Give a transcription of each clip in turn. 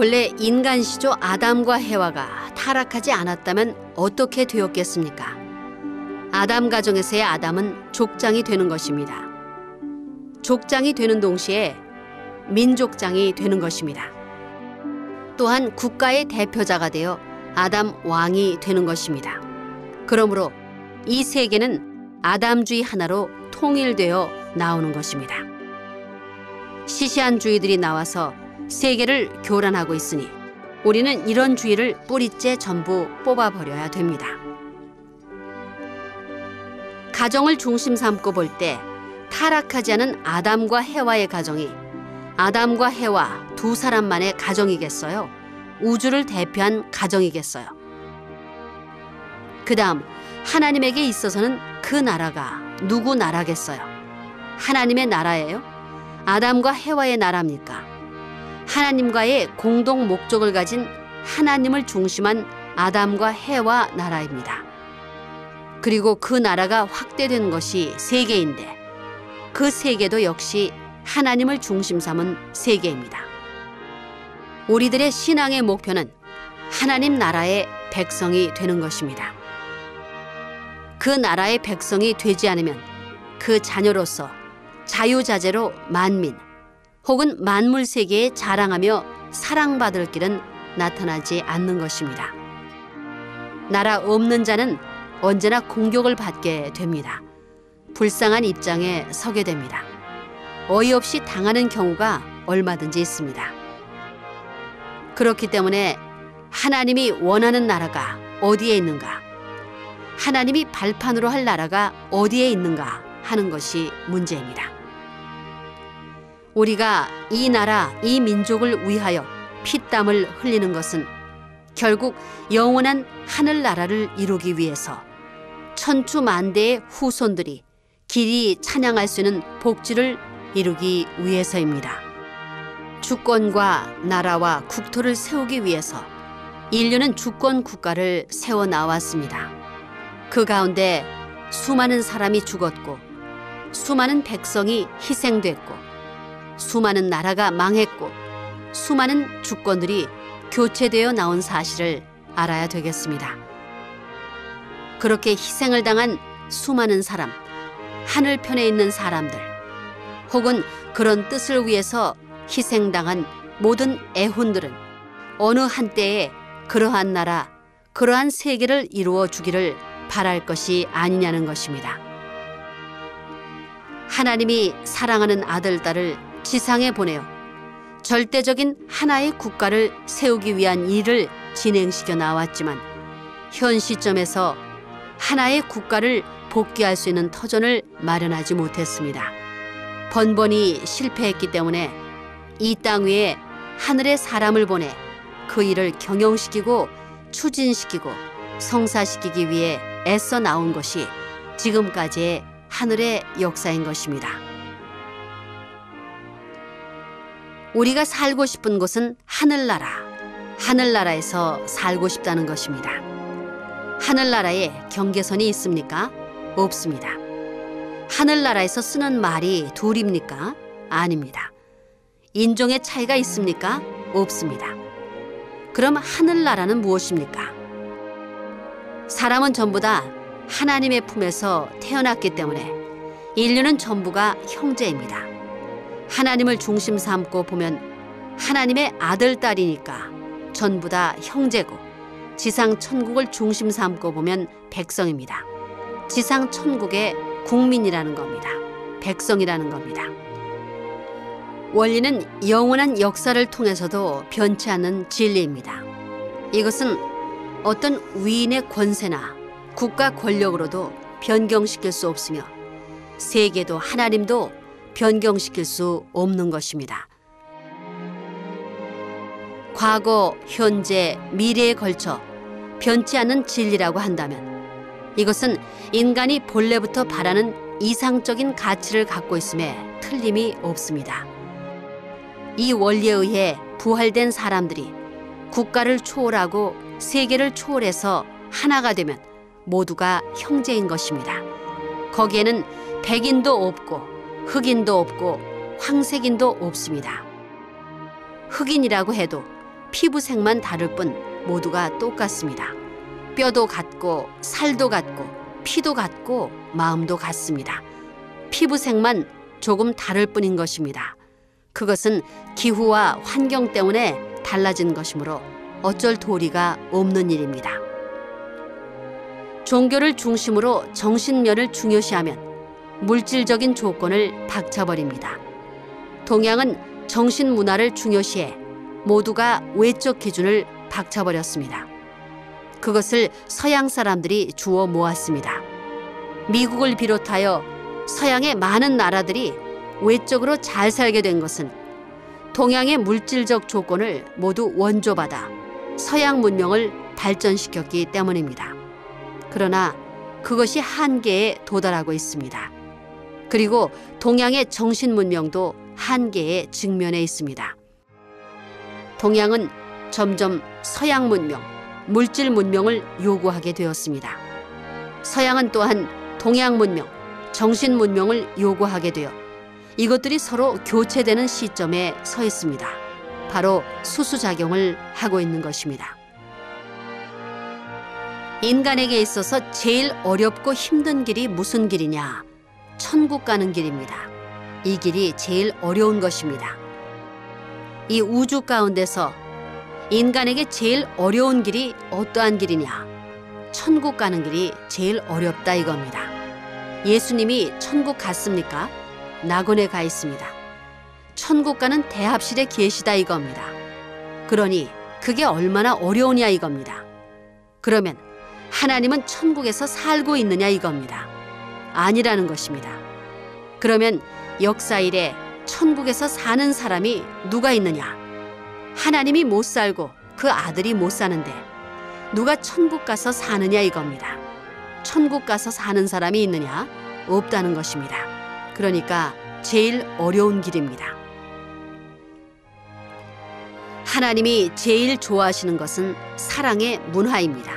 본래 인간 시조 아담과 해와가 타락하지 않았다면 어떻게 되었겠습니까? 아담 가정에서의 아담은 족장이 되는 것입니다. 족장이 되는 동시에 민족장이 되는 것입니다. 또한 국가의 대표자가 되어 아담 왕이 되는 것입니다. 그러므로 이 세계는 아담주의 하나로 통일되어 나오는 것입니다. 시시한주의들이 나와서 세계를 교란하고 있으니 우리는 이런 주의를 뿌리째 전부 뽑아버려야 됩니다. 가정을 중심 삼고 볼 때 타락하지 않은 아담과 해와의 가정이 아담과 해와 두 사람만의 가정이겠어요? 우주를 대표한 가정이겠어요? 그 다음 하나님에게 있어서는 그 나라가 누구 나라겠어요? 하나님의 나라예요? 아담과 해와의 나라입니까? 하나님과의 공동 목적을 가진 하나님을 중심한 아담과 해와 나라입니다. 그리고 그 나라가 확대된 것이 세계인데 그 세계도 역시 하나님을 중심 삼은 세계입니다. 우리들의 신앙의 목표는 하나님 나라의 백성이 되는 것입니다. 그 나라의 백성이 되지 않으면 그 자녀로서 자유자재로 만민 혹은 만물 세계에 자랑하며 사랑받을 길은 나타나지 않는 것입니다. 나라 없는 자는 언제나 공격을 받게 됩니다. 불쌍한 입장에 서게 됩니다. 어이없이 당하는 경우가 얼마든지 있습니다. 그렇기 때문에 하나님이 원하는 나라가 어디에 있는가? 하나님이 발판으로 할 나라가 어디에 있는가 하는 것이 문제입니다. 우리가 이 나라, 이 민족을 위하여 피땀을 흘리는 것은 결국 영원한 하늘나라를 이루기 위해서 천추만대의 후손들이 길이 찬양할 수 있는 복지를 이루기 위해서입니다. 주권과 나라와 국토를 세우기 위해서 인류는 주권 국가를 세워나왔습니다. 그 가운데 수많은 사람이 죽었고 수많은 백성이 희생됐고 수많은 나라가 망했고 수많은 주권들이 교체되어 나온 사실을 알아야 되겠습니다. 그렇게 희생을 당한 수많은 사람, 하늘편에 있는 사람들 혹은 그런 뜻을 위해서 희생당한 모든 애혼들은 어느 한때에 그러한 나라, 그러한 세계를 이루어 주기를 바랄 것이 아니냐는 것입니다. 하나님이 사랑하는 아들, 딸을 지상에 보내어 절대적인 하나의 국가를 세우기 위한 일을 진행시켜 나왔지만 현 시점에서 하나의 국가를 복귀할 수 있는 터전을 마련하지 못했습니다. 번번이 실패했기 때문에 이 땅 위에 하늘의 사람을 보내 그 일을 경영시키고 추진시키고 성사시키기 위해 애써 나온 것이 지금까지의 하늘의 역사인 것입니다. 우리가 살고 싶은 곳은 하늘나라, 하늘나라에서 살고 싶다는 것입니다. 하늘나라에 경계선이 있습니까? 없습니다. 하늘나라에서 쓰는 말이 둘입니까? 아닙니다. 인종의 차이가 있습니까? 없습니다. 그럼 하늘나라는 무엇입니까? 사람은 전부 다 하나님의 품에서 태어났기 때문에 인류는 전부가 형제입니다. 하나님을 중심 삼고 보면 하나님의 아들, 딸이니까 전부 다 형제고 지상 천국을 중심 삼고 보면 백성입니다. 지상 천국의 국민이라는 겁니다. 백성이라는 겁니다. 원리는 영원한 역사를 통해서도 변치 않는 진리입니다. 이것은 어떤 위인의 권세나 국가 권력으로도 변경시킬 수 없으며 세계도 하나님도 변경시킬 수 없는 것입니다. 과거, 현재, 미래에 걸쳐 변치 않는 진리라고 한다면 이것은 인간이 본래부터 바라는 이상적인 가치를 갖고 있음에 틀림이 없습니다. 이 원리에 의해 부활된 사람들이 국가를 초월하고 세계를 초월해서 하나가 되면 모두가 형제인 것입니다. 거기에는 백인도 없고 흑인도 없고 황색인도 없습니다. 흑인이라고 해도 피부색만 다를 뿐 모두가 똑같습니다. 뼈도 같고 살도 같고 피도 같고 마음도 같습니다. 피부색만 조금 다를 뿐인 것입니다. 그것은 기후와 환경 때문에 달라진 것이므로 어쩔 도리가 없는 일입니다. 종교를 중심으로 정신면을 중요시하면 물질적인 조건을 박차버립니다. 동양은 정신 문화를 중요시해 모두가 외적 기준을 박차버렸습니다. 그것을 서양 사람들이 주워 모았습니다. 미국을 비롯하여 서양의 많은 나라들이 외적으로 잘 살게 된 것은 동양의 물질적 조건을 모두 원조받아 서양 문명을 발전시켰기 때문입니다. 그러나 그것이 한계에 도달하고 있습니다. 그리고 동양의 정신 문명도 한계에 직면해 있습니다. 동양은 점점 서양 문명, 물질 문명을 요구하게 되었습니다. 서양은 또한 동양 문명, 정신 문명을 요구하게 되어 이것들이 서로 교체되는 시점에 서 있습니다. 바로 수수작용을 하고 있는 것입니다. 인간에게 있어서 제일 어렵고 힘든 길이 무슨 길이냐? 천국 가는 길입니다. 이 길이 제일 어려운 것입니다. 이 우주 가운데서 인간에게 제일 어려운 길이 어떠한 길이냐? 천국 가는 길이 제일 어렵다 이겁니다. 예수님이 천국 갔습니까? 낙원에 가 있습니다. 천국 가는 대합실에 계시다 이겁니다. 그러니 그게 얼마나 어려우냐 이겁니다. 그러면 하나님은 천국에서 살고 있느냐 이겁니다. 아니라는 것입니다. 그러면 역사 이래 천국에서 사는 사람이 누가 있느냐? 하나님이 못 살고 그 아들이 못 사는데 누가 천국 가서 사느냐 이겁니다. 천국 가서 사는 사람이 있느냐? 없다는 것입니다. 그러니까 제일 어려운 길입니다. 하나님이 제일 좋아하시는 것은 사랑의 문화입니다.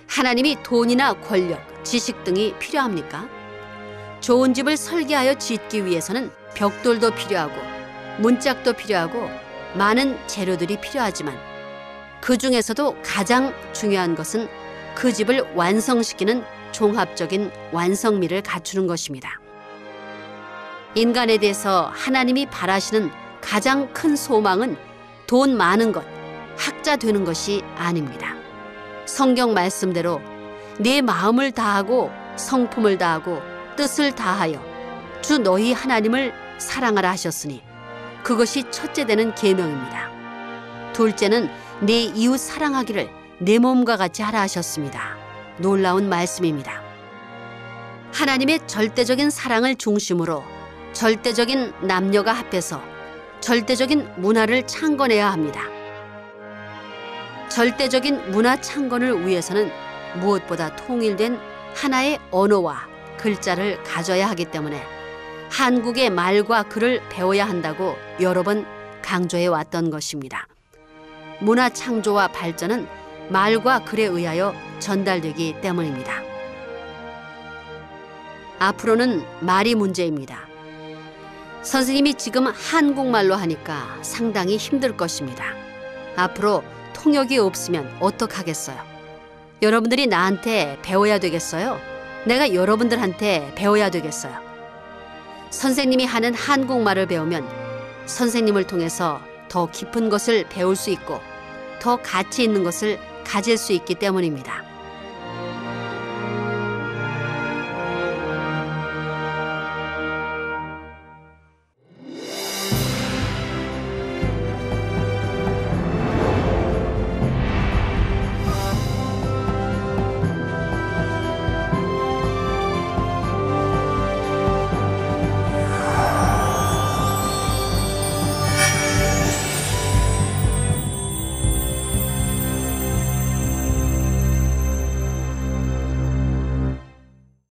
하나님이 돈이나 권력, 지식 등이 필요합니까? 좋은 집을 설계하여 짓기 위해서는 벽돌도 필요하고 문짝도 필요하고 많은 재료들이 필요하지만 그 중에서도 가장 중요한 것은 그 집을 완성시키는 종합적인 완성미를 갖추는 것입니다. 인간에 대해서 하나님이 바라시는 가장 큰 소망은 돈 많은 것, 학자 되는 것이 아닙니다. 성경 말씀대로 내 마음을 다하고 성품을 다하고 뜻을 다하여 주 너희 하나님을 사랑하라 하셨으니 그것이 첫째 되는 계명입니다. 둘째는 내 이웃 사랑하기를 내 몸과 같이 하라 하셨습니다. 놀라운 말씀입니다. 하나님의 절대적인 사랑을 중심으로 절대적인 남녀가 합해서 절대적인 문화를 창건해야 합니다. 절대적인 문화 창건을 위해서는 무엇보다 통일된 하나의 언어와 글자를 가져야 하기 때문에 한국의 말과 글을 배워야 한다고 여러 번 강조해 왔던 것입니다. 문화 창조와 발전은 말과 글에 의하여 전달되기 때문입니다. 앞으로는 말이 문제입니다. 선생님이 지금 한국말로 하니까 상당히 힘들 것입니다. 앞으로 통역이 없으면 어떡하겠어요? 여러분들이 나한테 배워야 되겠어요? 내가 여러분들한테 배워야 되겠어요? 선생님이 하는 한국말을 배우면 선생님을 통해서 더 깊은 것을 배울 수 있고 더 가치 있는 것을 가질 수 있기 때문입니다.